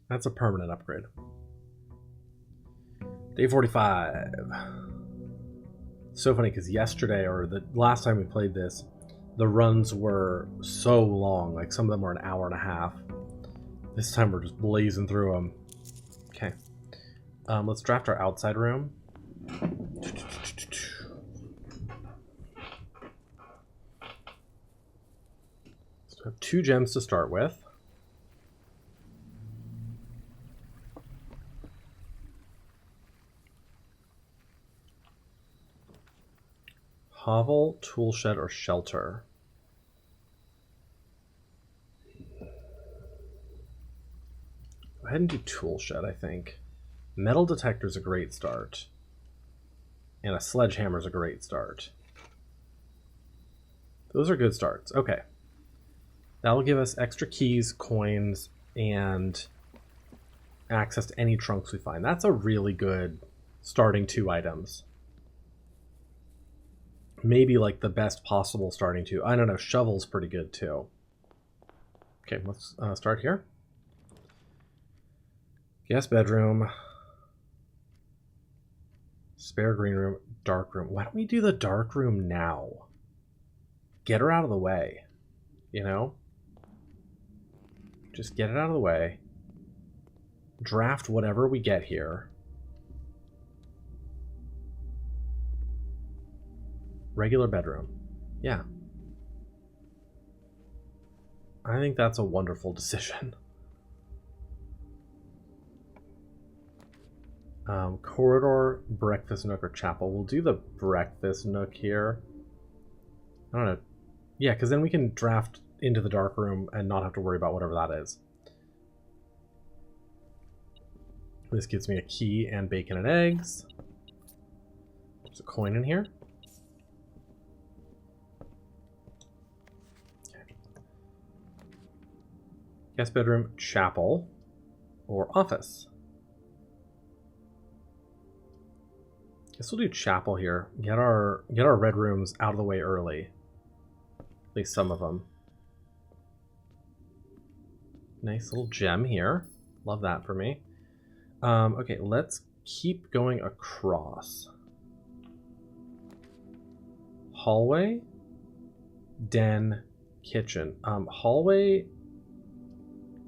That's a permanent upgrade. Day 45. So funny because yesterday, or the last time we played this, the runs were so long. Like some of them were an hour and a half. This time we're just blazing through them. Okay. Let's draft our outside room. So we have 2 gems to start with. Hovel, toolshed, or shelter. Go ahead and do toolshed, I think. Metal detector's a great start. And a sledgehammer's a great start. Those are good starts. Okay. That'll give us extra keys, coins, and access to any trunks we find. That's a really good starting 2 items. Maybe like the best possible starting 2. I don't know, shovel's pretty good too. Okay, let's start here. Guest bedroom. Spare green room, dark room. Why don't we do the dark room now? Get her out of the way, you know? Just get it out of the way. Draft whatever we get here. Regular bedroom. Yeah. I think that's a wonderful decision. Corridor, breakfast nook, or chapel. We'll do the breakfast nook here. I don't know. Yeah, because then we can draft into the dark room and not have to worry about whatever that is. This gives me a key and bacon and eggs. There's a coin in here. Okay. Guest bedroom, chapel, or office. Guess we'll do chapel here. Get our red rooms out of the way early. At least some of them. Nice little gem here. Love that for me. Okay, let's keep going across. Hallway, den, kitchen. Hallway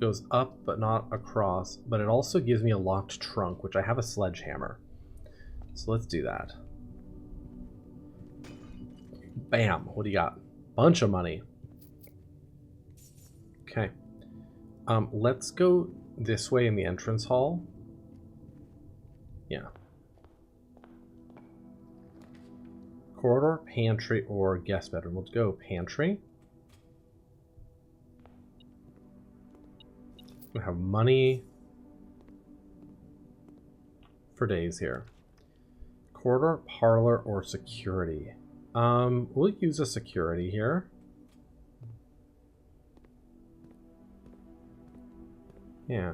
goes up but not across, but it also gives me a locked trunk, which I have a sledgehammer. So let's do that. Bam! What do you got? Bunch of money. Okay. Let's go this way in the entrance hall. Yeah. Corridor, pantry, or guest bedroom. Let's go pantry. We have money for days here. Corridor, parlor, or security. We'll use a security here. Yeah.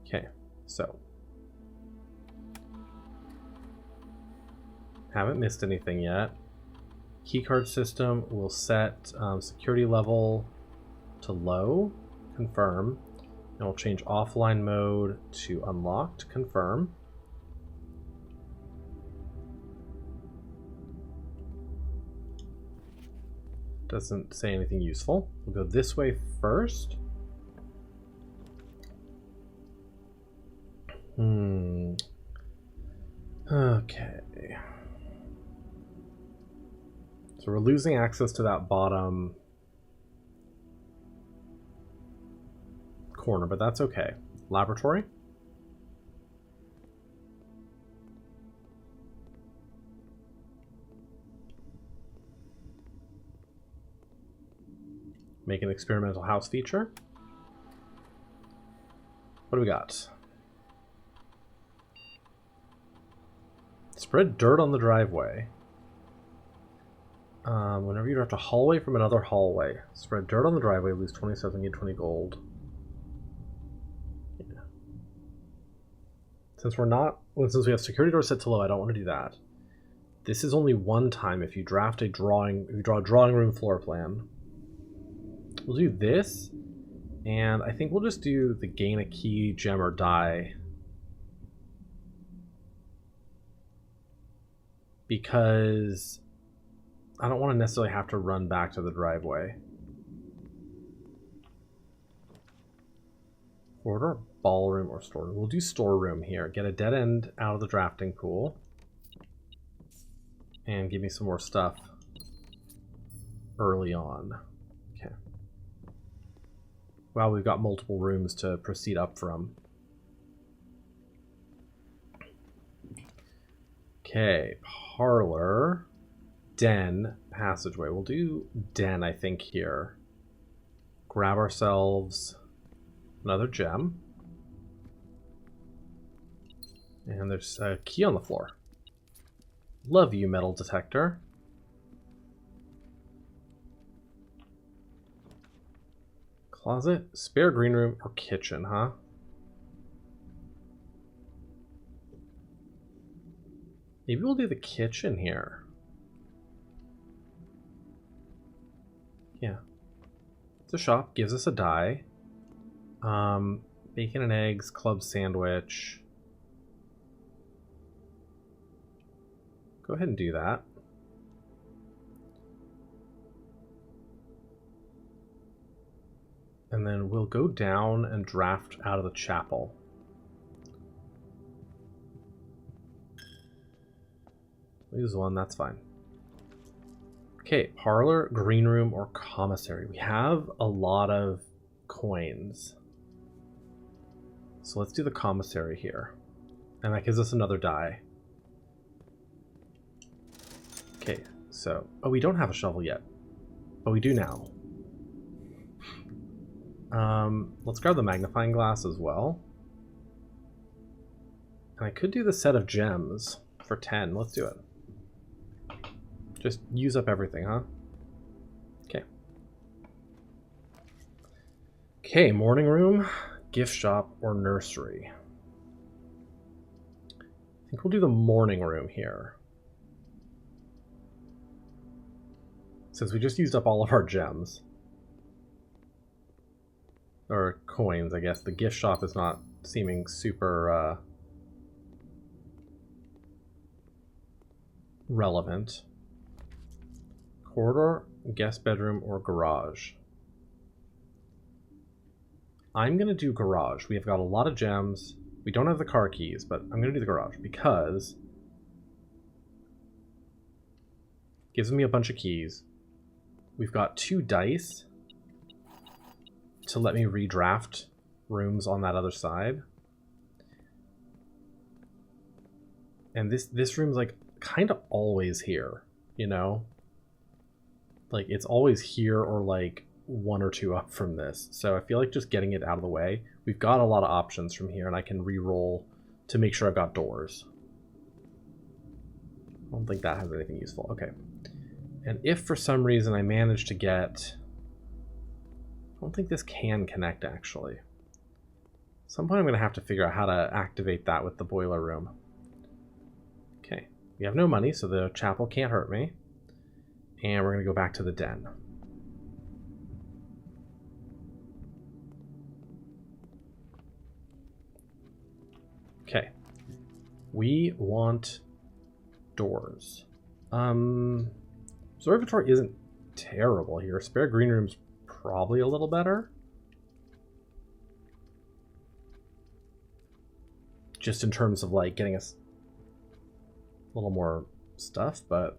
Okay, so. Haven't missed anything yet. Keycard system will set security level to low. Confirm. And we'll change offline mode to unlocked. Confirm. Doesn't say anything useful. We'll go this way first. Okay. So we're losing access to that bottom corner, but that's okay. Laboratory. Make an experimental house feature. What do we got? Spread dirt on the driveway. Whenever you draft a hallway from another hallway, spread dirt on the driveway, lose 27, get 20 gold. Yeah. Since we have security door set to low, I don't want to do that. This is only one time if you draw a drawing room floor plan. We'll do this And I think we'll just do the gain a key, gem, or die. Because I don't want to necessarily have to run back to the driveway. Corridor, ballroom, or storeroom. We'll do storeroom here. Get a dead end out of the drafting pool. And give me some more stuff early on. Okay. Well, we've got multiple rooms to proceed up from. Okay, parlor, den, passageway. We'll do den, I think, here. Grab ourselves another gem. And there's a key on the floor. Love you, metal detector. Closet, spare green room, or kitchen, huh? Maybe we'll do the kitchen here. Yeah. It's a shop, gives us a die. Bacon and eggs, club sandwich. Go ahead and do that. And then we'll go down and draft out of the chapel. Lose one, that's fine. Okay, parlor, green room, or commissary. We have a lot of coins. So let's do the commissary here. And that gives us another die. Okay, so... Oh, we don't have a shovel yet. But we do now. Let's grab the magnifying glass as well. And I could do the set of gems for 10. Let's do it. Just use up everything, huh? Okay. Okay, morning room, gift shop, or nursery. I think we'll do the morning room here. Since we just used up all of our gems. Or coins, I guess. The gift shop is not seeming super relevant. Corridor, guest bedroom, or garage. I'm going to do garage. We have got a lot of gems. We don't have the car keys, but I'm going to do the garage because it gives me a bunch of keys. We've got 2 dice to let me redraft rooms on that other side. And this room's like kind of always here, you know? Like it's always here or like 1 or 2 up from this. So I feel like just getting it out of the way. We've got a lot of options from here and I can re-roll to make sure I've got doors. I don't think that has anything useful. Okay. And if for some reason I manage to get... I don't think this can connect, actually. At some point I'm going to have to figure out how to activate that with the boiler room. Okay. We have no money, so the chapel can't hurt me. And we're going to go back to the den. Okay. We want doors. Observatory isn't terrible here. Spare green room's probably a little better. Just in terms of like getting us a little more stuff, but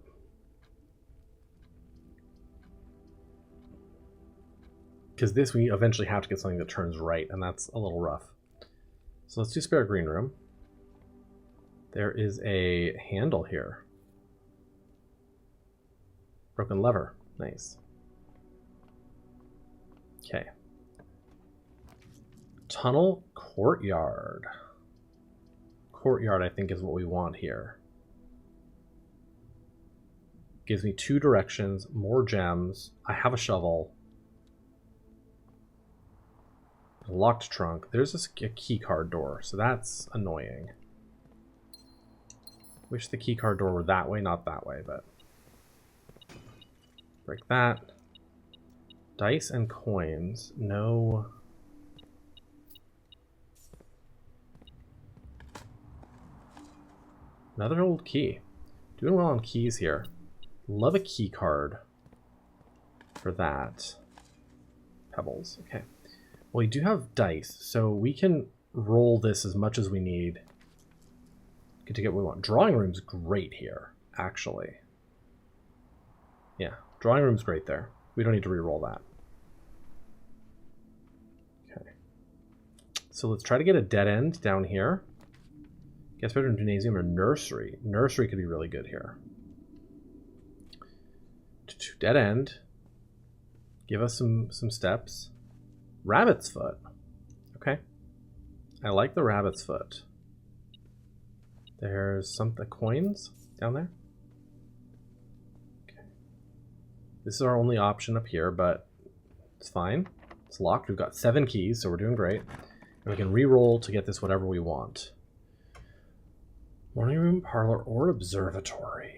because this we eventually have to get something that turns right, and that's a little rough. So let's do spare green room. There is a handle here. Broken lever. Nice. Okay. Tunnel, courtyard. Courtyard, I think, is what we want here. Gives me 2 directions, more gems. I have a shovel. A locked trunk. There's a key card door, so that's annoying. Wish the key card door were that way, not that way, but... Break that. Dice and coins. No Another old key. Doing well on keys here. Love a key card for that. Pebbles. Okay. Well, we do have dice, so we can roll this as much as we need. Get to get what we want. Drawing room's great here, actually. Yeah, drawing room's great there. We don't need to re-roll that. Okay. So let's try to get a dead end down here. Guest bedroom, gymnasium, or nursery. Nursery could be really good here. Dead end. Give us some steps. Rabbit's foot. Okay. I like the rabbit's foot. There's some coins down there. Okay. This is our only option up here, but it's fine. It's locked. We've got 7 keys, so we're doing great. And we can re-roll to get this whatever we want. Morning room, parlor, or observatory.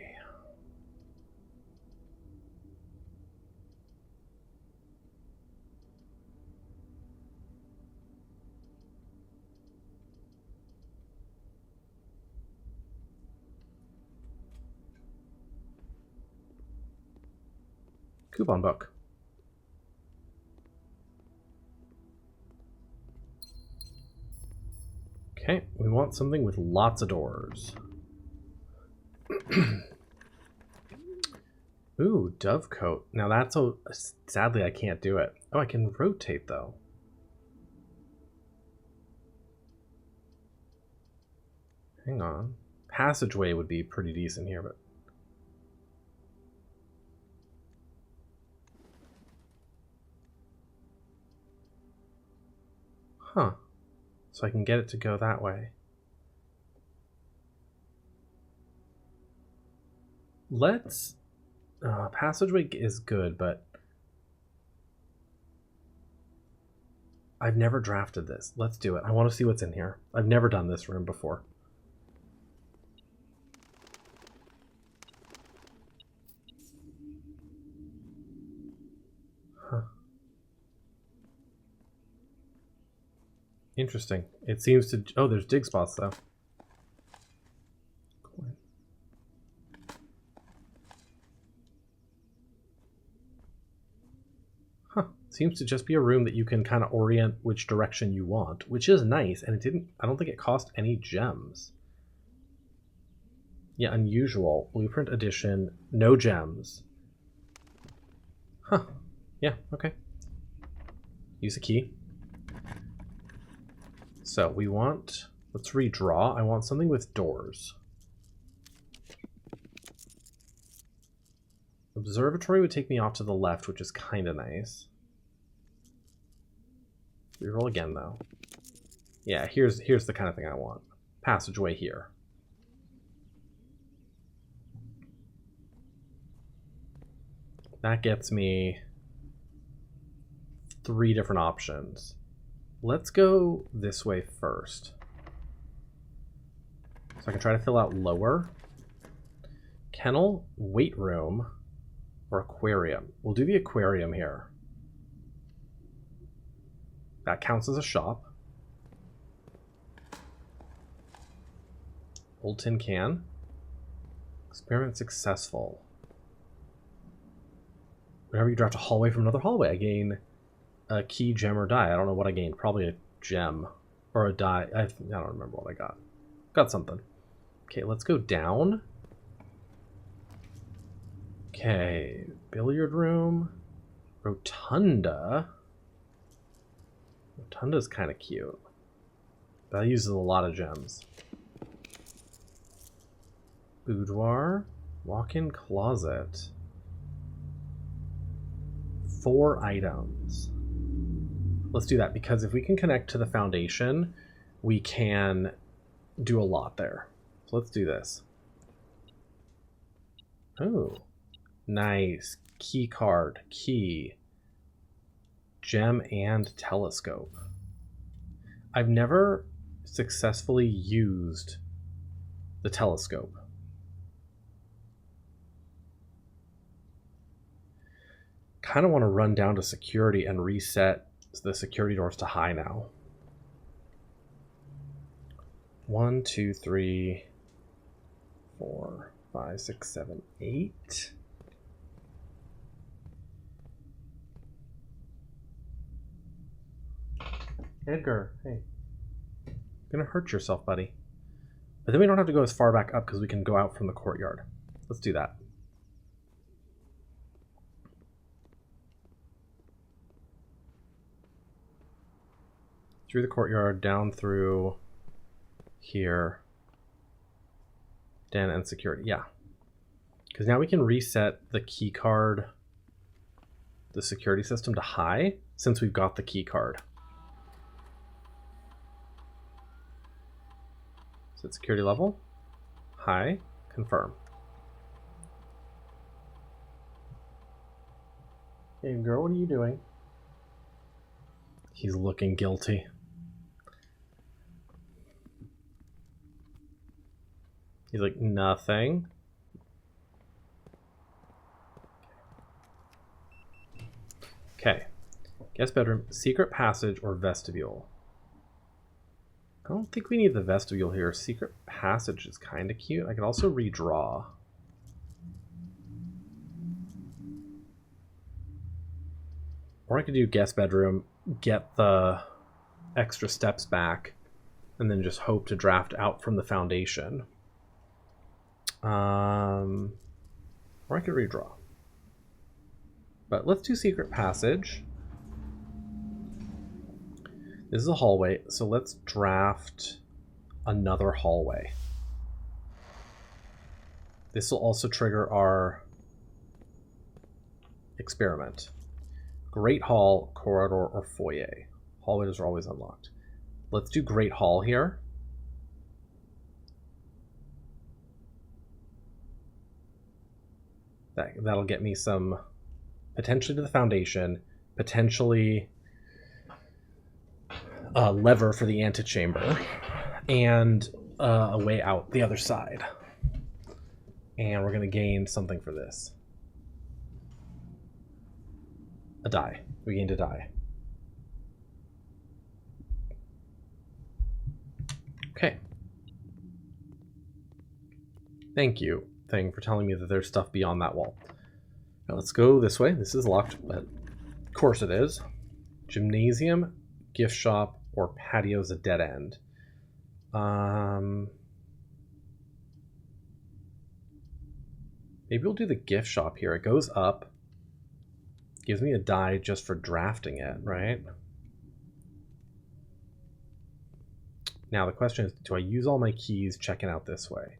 Coupon book. Okay, we want something with lots of doors. Ooh, dovecote. Now that's a... Sadly, I can't do it. Oh, I can rotate, though. Hang on. Passageway would be pretty decent here, but... Huh. So I can get it to go that way. Let's... passageway is good, but... I've never drafted this. Let's do it. I want to see what's in here. I've never done this room before. Huh. Interesting. It seems to... Oh, there's dig spots, though. Huh. Seems to just be a room that you can kind of orient which direction you want, which is nice, and it didn't... I don't think it cost any gems. Yeah, unusual. Blueprint edition, no gems. Huh. Yeah, okay. Use a key. So we want... Let's redraw. I want something with doors. Observatory would take me off to the left, which is kind of nice. Reroll again, though. Yeah, here's the kind of thing I want. Passageway here. That gets me 3 different options. Let's go this way first. So I can try to fill out lower. Kennel, weight room, or aquarium. We'll do the aquarium here. That counts as a shop. Old tin can. Experiment successful. Whenever you draft a hallway from another hallway, I gain a key, gem, or die. I don't know what I gained. Probably a gem or a die. I don't remember what I got. Got something. Okay, let's go down. Okay, billiard room. Rotunda. Rotunda's kind of cute. That uses a lot of gems. Boudoir. Walk-in closet. 4 items. Let's do that, because if we can connect to the foundation, we can do a lot there. So let's do this. Oh, nice. Key card, key, gem, and telescope. I've never successfully used the telescope. Kind of want to run down to security and reset the security doors to high now. 1, 2, 3. 4, 5, 6, 7, 8. Edgar, hey. You're gonna hurt yourself, buddy. But then we don't have to go as far back up because we can go out from the courtyard. Let's do that. Through the courtyard, down through here. Dan and security, yeah. Because now we can reset the key card, the security system to high, since we've got the key card. Set security level, high, confirm. Hey girl, what are you doing? He's looking guilty. He's like, nothing. Okay. Guest bedroom, secret passage, or vestibule. I don't think we need the vestibule here. Secret passage is kind of cute. I could also redraw. Or I could do guest bedroom, get the extra steps back, and then just hope to draft out from the foundation. Or I could redraw. But let's do secret passage. This is a hallway, so let's draft another hallway. This will also trigger our experiment. Great Hall, corridor, or foyer. Hallways are always unlocked. Let's do Great Hall here. That'll get me some, potentially to the foundation, potentially a lever for the antechamber, and a way out the other side. And we're going to gain something for this. A die. We gained a die. Okay. Thank you, thing, for telling me that there's stuff beyond that wall. Now let's go this way. This is locked, but of course it is. Gymnasium, gift shop, or patio's a dead end. Maybe we'll do the gift shop here. It goes up. Gives me a die just for drafting it, right? Now the question is, do I use all my keys checking out this way?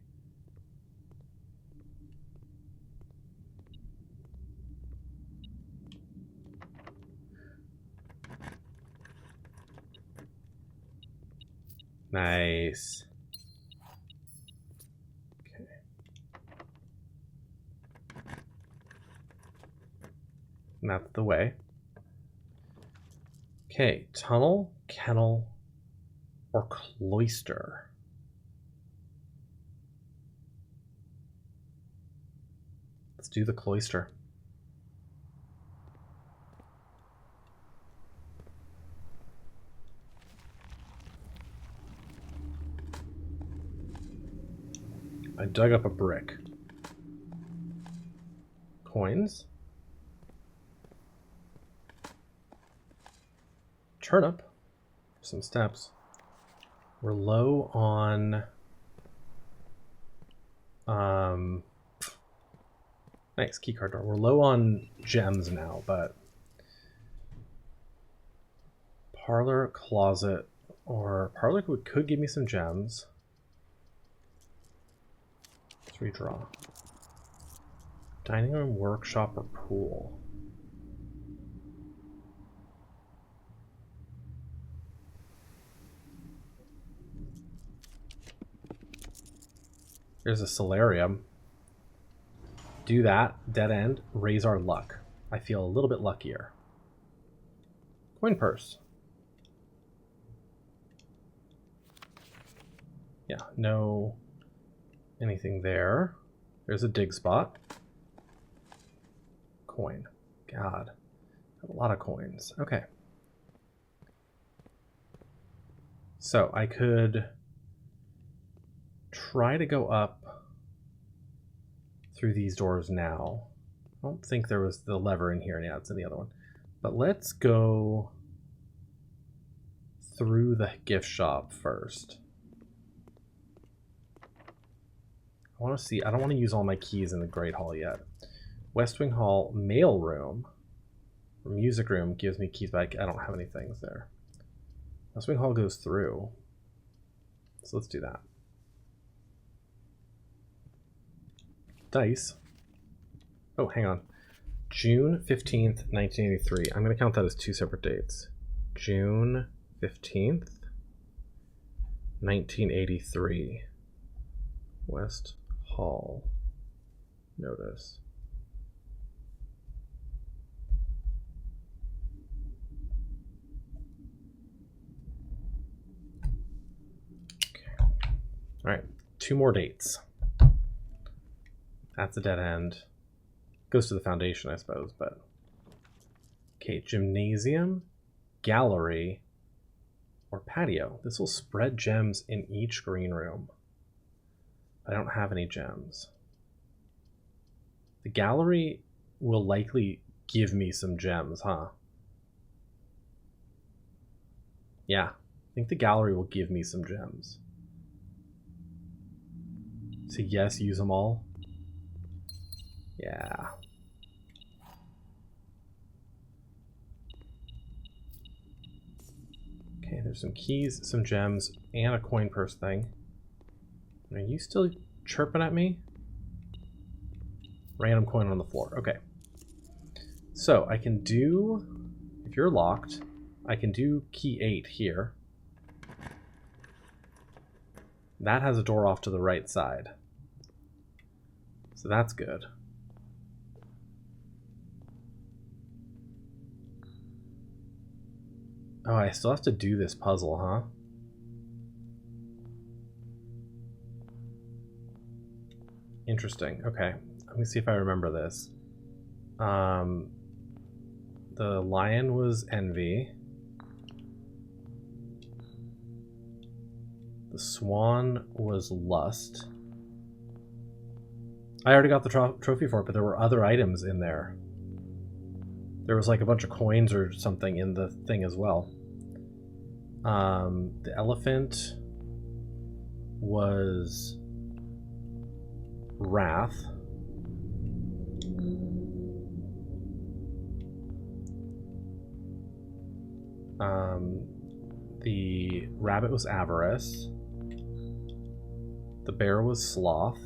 Nice. Okay. And that's the way. Okay, tunnel, kennel, or cloister. Let's do the cloister. I dug up a brick. Coins. Turnip. Some steps. We're low on... Nice, keycard door. We're low on gems now, but... Parlor, closet, or... Parlor could give me some gems. Let's redraw. Dining room, workshop, or pool. There's a solarium. Do that, dead end, raise our luck. I feel a little bit luckier. Coin purse. Yeah, no anything there. There's a dig spot. Coin. God, a lot of coins. Okay. So I could try to go up through these doors now. I don't think there was the lever in here. Yeah, it's in the other one. But let's go through the gift shop first. I want to see. I don't want to use all my keys in the Great Hall yet. West Wing Hall, mail room, music room gives me keys back. I don't have any things there. West Wing Hall goes through. So let's do that. Dice. Oh, hang on. June 15th, 1983. I'm going to count that as two separate dates. June 15th, 1983. West Hall notice. Okay. All right, two more dates. That's a dead end. Goes to the foundation, I suppose, but... Okay, gymnasium, gallery, or patio. This will spread gems in each green room. I don't have any gems. The gallery will likely give me some gems, huh? Yeah, I think the gallery will give me some gems. So yes, use them all. Yeah. Okay, there's some keys, some gems, and a coin purse thing. Are you still chirping at me? Random coin on the floor. Okay. So I can do, if you're locked, I can do key 8 here. That has a door off to the right side. So that's good. Oh, I still have to do this puzzle, huh? Interesting. Okay. Let me see if I remember this. The lion was envy. The swan was lust. I already got the trophy for it, but there were other items in there. There was like a bunch of coins or something in the thing as well. The elephant was wrath. The rabbit was avarice. The bear was sloth.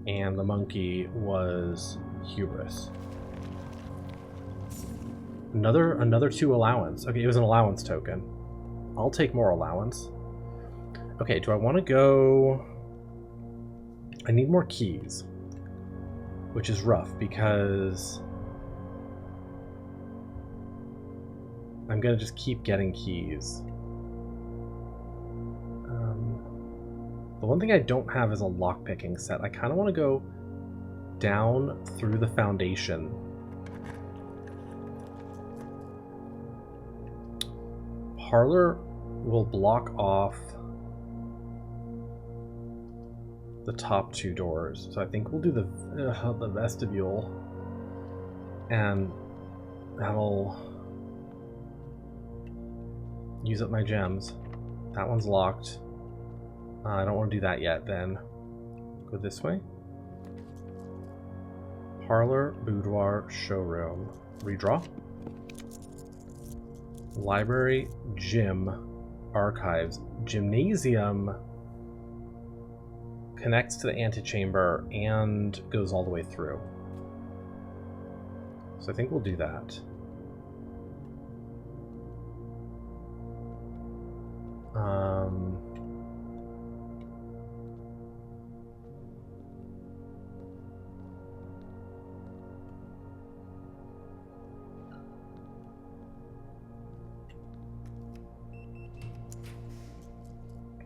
And the monkey was hubris. Another 2 allowance. Okay, it was an allowance token. I'll take more allowance. Okay, do I want to go... I need more keys. Which is rough because... I'm going to just keep getting keys. The one thing I don't have is a lockpicking set. I kind of want to go down through the foundation. Parlor will block off the top 2 doors. So I think we'll do the vestibule. And that'll use up my gems. That one's locked. I don't want to do that yet, then. Go this way. Parlor, boudoir, showroom. Redraw. Library, gym, archives. Gymnasium connects to the antechamber and goes all the way through. So I think we'll do that.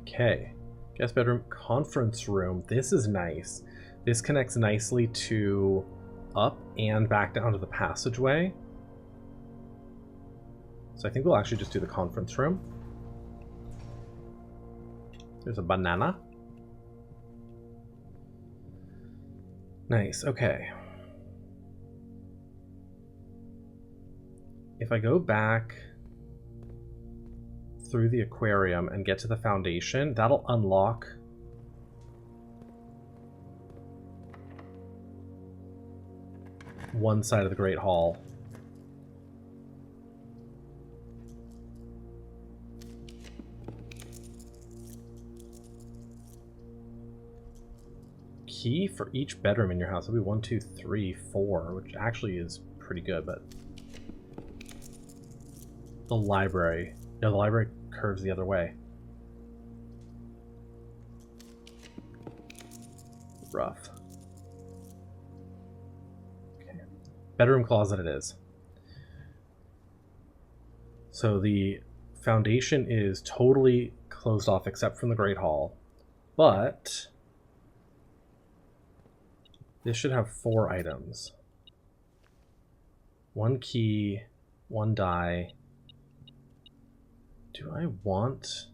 Okay, guest bedroom, conference room. This is nice. This connects nicely to up and back down to the passageway. So I think we'll actually just do the conference room. There's a banana. Nice, okay. If I go back through the aquarium and get to the foundation, that'll unlock one side of the Great Hall. Key for each bedroom in your house. It'll be 1, 2, 3, 4, which actually is pretty good, but the library. Yeah, the library curves the other way. Rough. Okay. Bedroom closet it is. So the foundation is totally closed off except from the Great Hall. But this should have 4 items. 1 key, 1 die. Do I want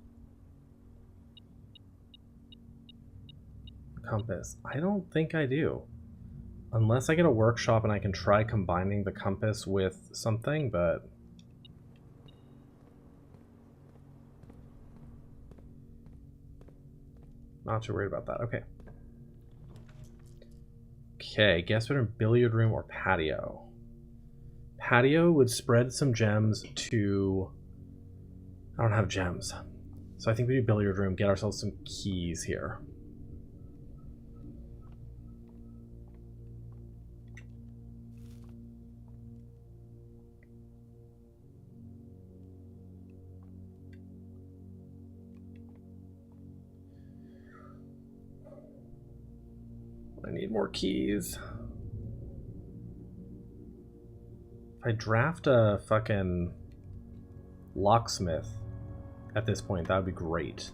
compass? I don't think I do. Unless I get a workshop and I can try combining the compass with something, but not too worried about that. Okay. Okay, guest bedroom, billiard room, or patio. Patio would spread some gems to... I don't have gems. So I think we do billiard room, get ourselves some keys here. I need more keys. If I draft a fucking locksmith at this point, that would be great.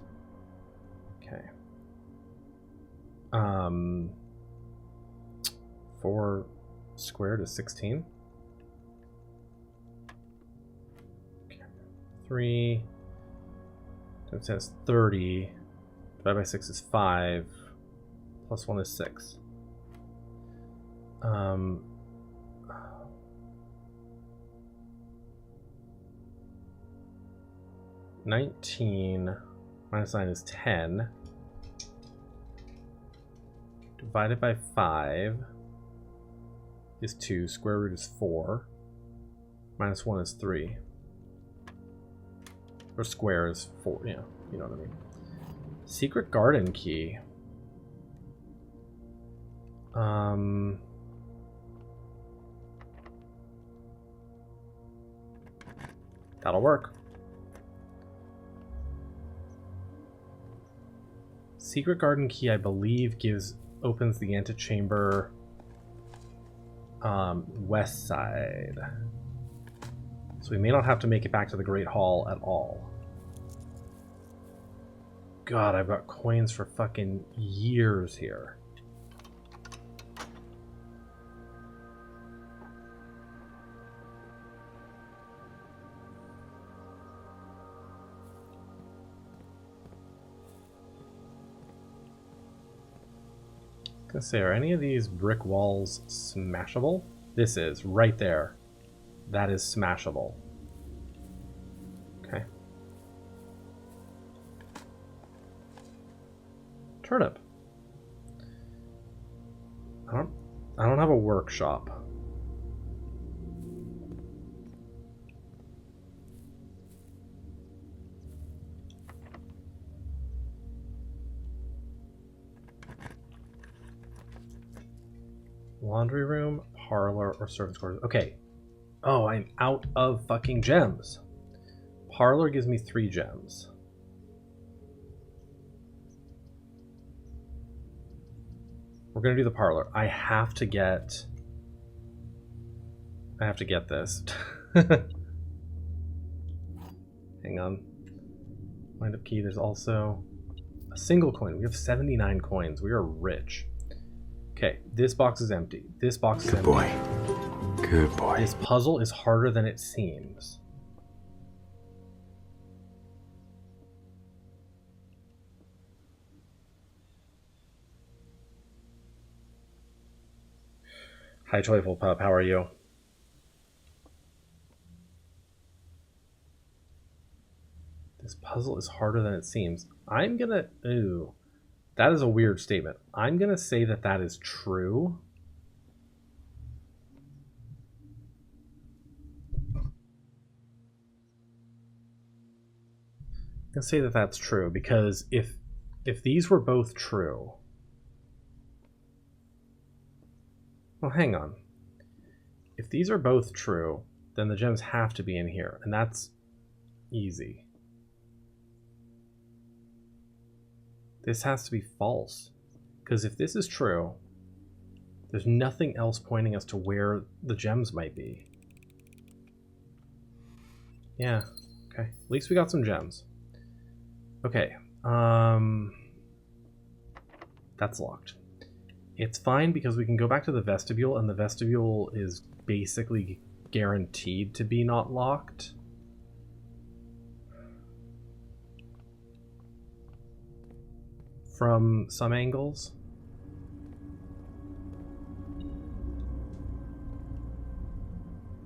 Okay. 4 squared is 16. Okay. 3 it says 30. Divided by 6 is 5. Plus 1 is 6. 19 minus 9 is 10. Divided by 5 is 2. Square root is 4. Minus 1 is 3. Or square is 4. Yeah, you know what I mean. Secret garden key. That'll work. Secret garden key, I believe, opens the antechamber west side. So we may not have to make it back to the Great Hall at all. God, I've got coins for fucking years here. I was gonna say, are any of these brick walls smashable? This is, right there. That is smashable. Okay. Turnip. I don't have a workshop. Laundry room, parlor, or servants' quarters. Okay. Oh, I'm out of fucking gems. Parlor gives me 3 gems. We're gonna do the parlor. I have to get this. Hang on. Wind up key. There's also a single coin. We have 79 coins. We are rich. Okay, this box is empty. This box is empty. Good boy. Good boy. This puzzle is harder than it seems. Hi, Joyful Pup. How are you? This puzzle is harder than it seems. I'm gonna... Ooh. That is a weird statement. I'm gonna say that that is true. I'm gonna say that that's true, because if these were both true... Well, hang on. If these are both true, then the gems have to be in here, and that's easy. This has to be false, because if this is true, there's nothing else pointing us to where the gems might be. Yeah, okay. At least we got some gems. Okay, that's locked. It's fine because we can go back to the vestibule, and the vestibule is basically guaranteed to be not locked. From some angles.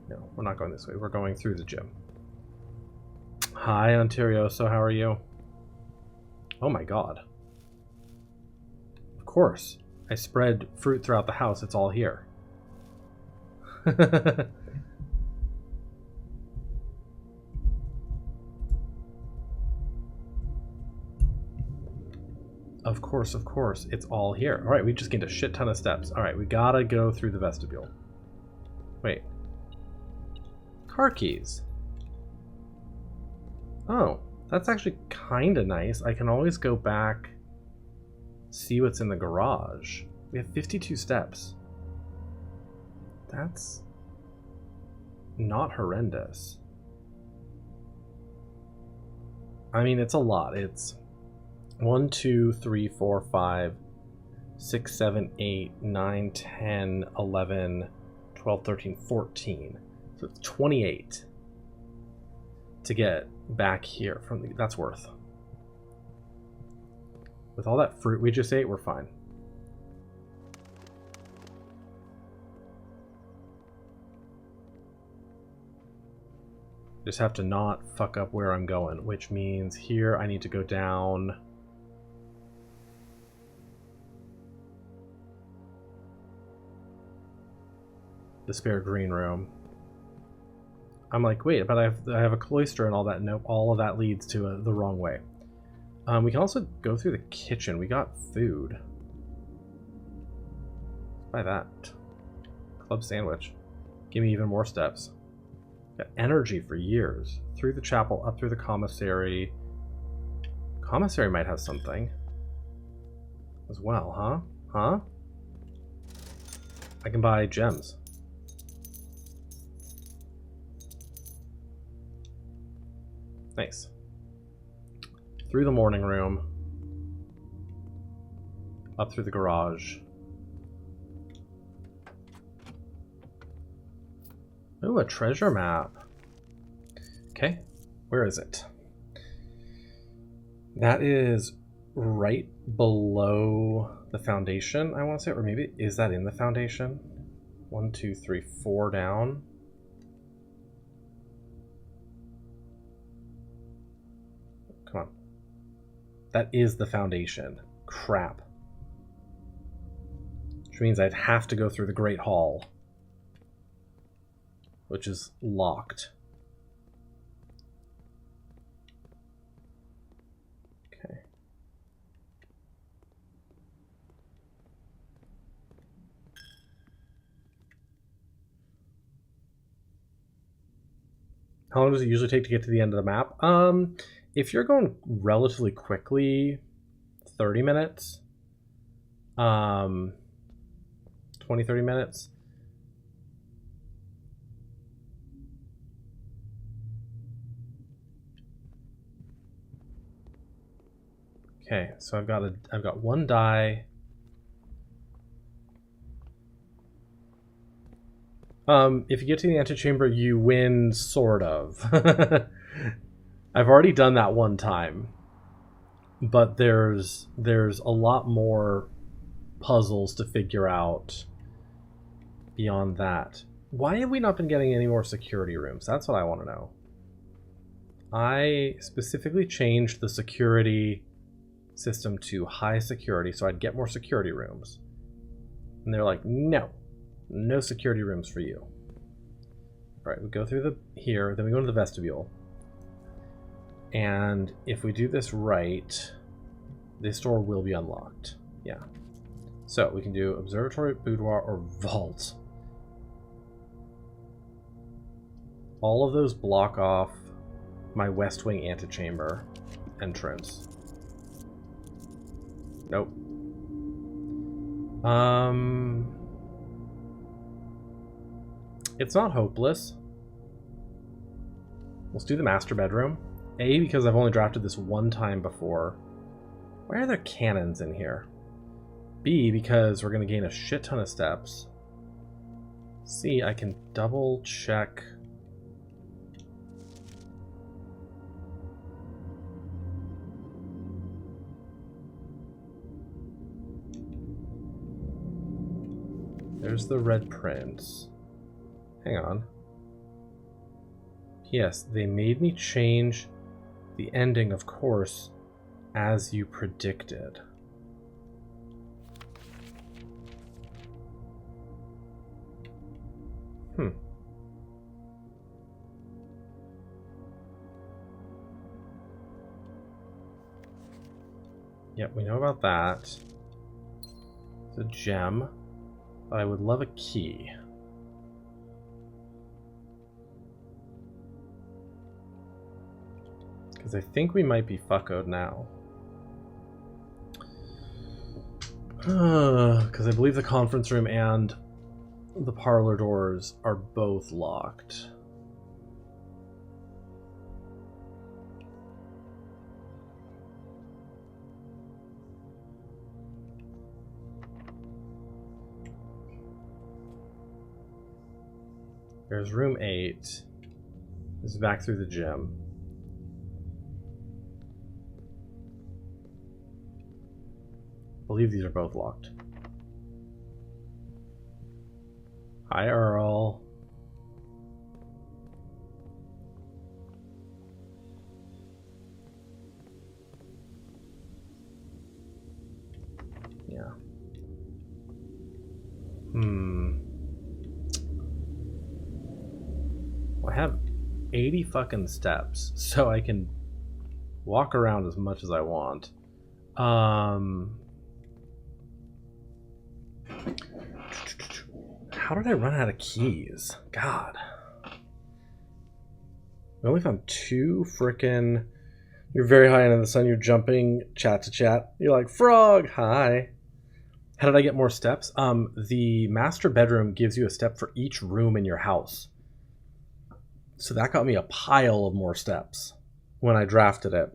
No, we're not going this way. We're going through the gym. Hi, Ontario. So how are you? Oh my god. Of course. I spread fruit throughout the house. It's all here. Of course. It's all here. Alright, we just gained a shit ton of steps. Alright, we gotta go through the vestibule. Wait. Car keys. Oh, that's actually kinda nice. I can always go back, see what's in the garage. We have 52 steps. That's not horrendous. I mean, it's a lot. It's 1, 2, 3, 4, 5, 6, 7, 8, 9, 10, 11, 12, 13, 14. So it's 28 to get back here from the... That's worth. With all that fruit we just ate, we're fine. Just have to not fuck up where I'm going, which means here I need to go down... the spare green room. I'm like, wait, but I have a cloister and all that. Nope, all of that leads to the wrong way. We can also go through the kitchen. We got food. Let's buy that. Club sandwich. Give me even more steps. Got energy for years. Through the chapel, up through the commissary. Commissary might have something as well, huh? Huh? I can buy gems. Nice. Through the morning room. Up through the garage. Ooh, a treasure map. Okay, where is it? That is right below the foundation, I want to say, or maybe is that in the foundation? 1, 2, 3, 4 down. Come on. That is the foundation. Crap. Which means I'd have to go through the Great Hall, which is locked. Okay. How long does it usually take to get to the end of the map? If you're going relatively quickly, 30 minutes. 20, 30 minutes. Okay, so I've got one die. If you get to the antechamber, you win, sort of. I've already done that one time, but there's a lot more puzzles to figure out beyond that. Why have we not been getting any more security rooms? That's what I want to know. I specifically changed the security system to high security so I'd get more security rooms. And they're like, no security rooms for you. All right, we go through here, then we go to the vestibule. And if we do this right, this door will be unlocked. Yeah. So we can do observatory, boudoir, or vault. All of those block off my West Wing antechamber entrance. Nope. It's not hopeless. Let's do the master bedroom. A, because I've only drafted this one time before. Why are there cannons in here? B, because we're going to gain a shit ton of steps. C, I can double check. There's the Red Prince. Hang on. Yes, they made me change the ending, of course, as you predicted. Yep, we know about that. It's a gem, but I would love a key. Because I think we might be fuckoed now. Because I believe the conference room and the parlor doors are both locked. There's room 8. This is back through the gym. I believe these are both locked. Hi, Earl. Yeah. I have 80 fucking steps, so I can walk around as much as I want. How did I run out of keys? God. We only found 2 frickin'... You're very high into the sun, you're jumping chat to chat. You're like, frog, hi. How did I get more steps? The master bedroom gives you a step for each room in your house. So that got me a pile of more steps when I drafted it.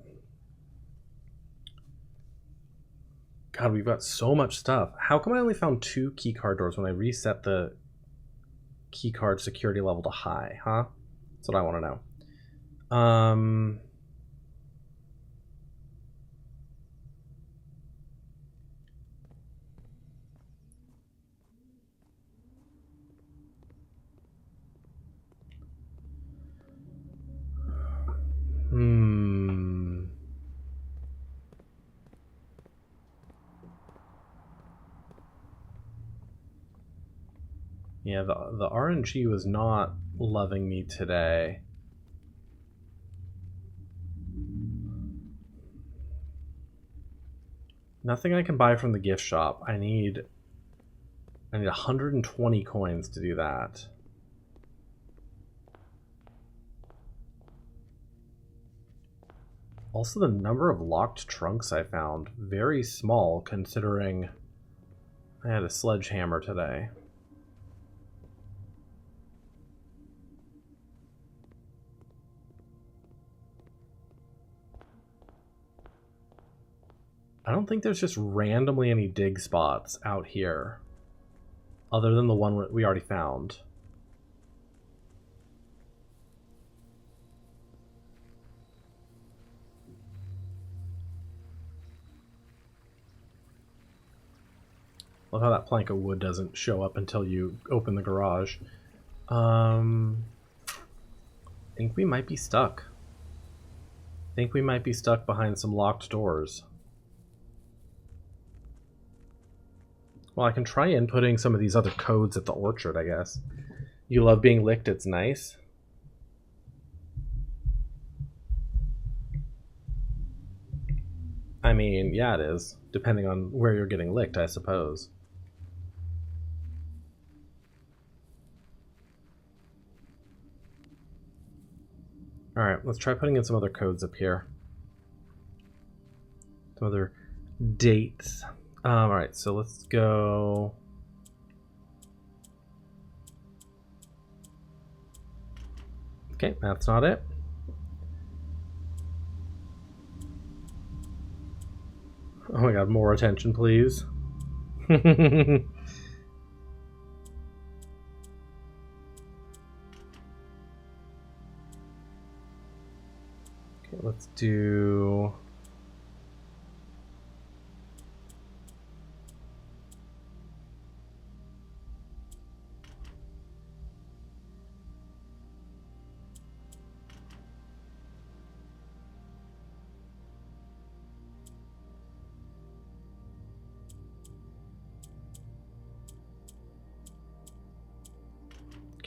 God, we've got so much stuff. How come I only found 2 keycard doors when I reset the keycard security level to high, huh? That's what I want to know. Yeah, the RNG was not loving me today. Nothing I can buy from the gift shop. I need 120 coins to do that. Also, the number of locked trunks I found, very small considering I had a sledgehammer today. I don't think there's just randomly any dig spots out here, other than the one we already found. Love how that plank of wood doesn't show up until you open the garage. I think we might be stuck. I think we might be stuck behind some locked doors. Well, I can try inputting some of these other codes at the orchard, I guess. You love being licked, it's nice. I mean, yeah, it is. Depending on where you're getting licked, I suppose. Alright, let's try putting in some other codes up here. Some other dates. Alright, so let's go... Okay, that's not it. Oh my god, more attention, please. Okay, let's do...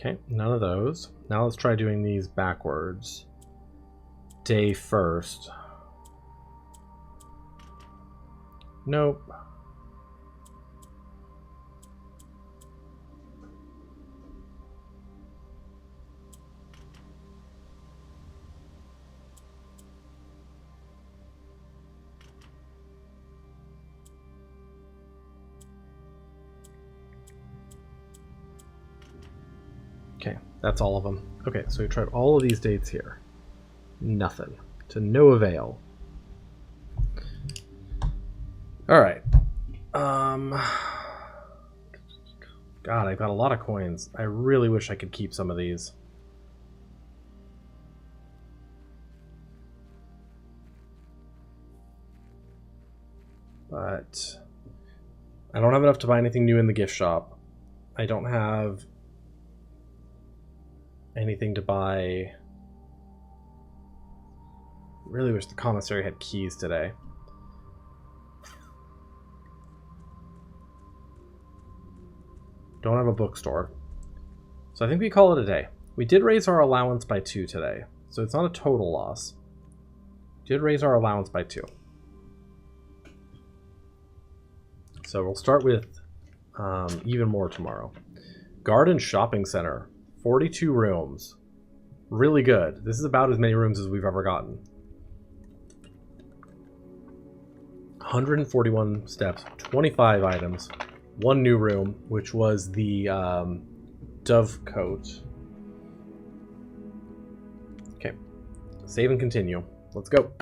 Okay, none of those. Now let's try doing these backwards. Day first. Nope. Okay, that's all of them. Okay, so we tried all of these dates here. Nothing. To no avail. Alright. God, I've got a lot of coins. I really wish I could keep some of these. But I don't have enough to buy anything new in the gift shop. I don't have anything to buy. Really wish the commissary had keys today. Don't have a bookstore. So I think we call it a day. We did raise our allowance by 2 today, so it's not a total loss. We did raise our allowance by 2. So we'll start with even more tomorrow. Garden Shopping Center. 42 rooms. Really good. This is about as many rooms as we've ever gotten. 141 steps, 25 items, 1 new room, which was the dove coat. Okay, save and continue. Let's go.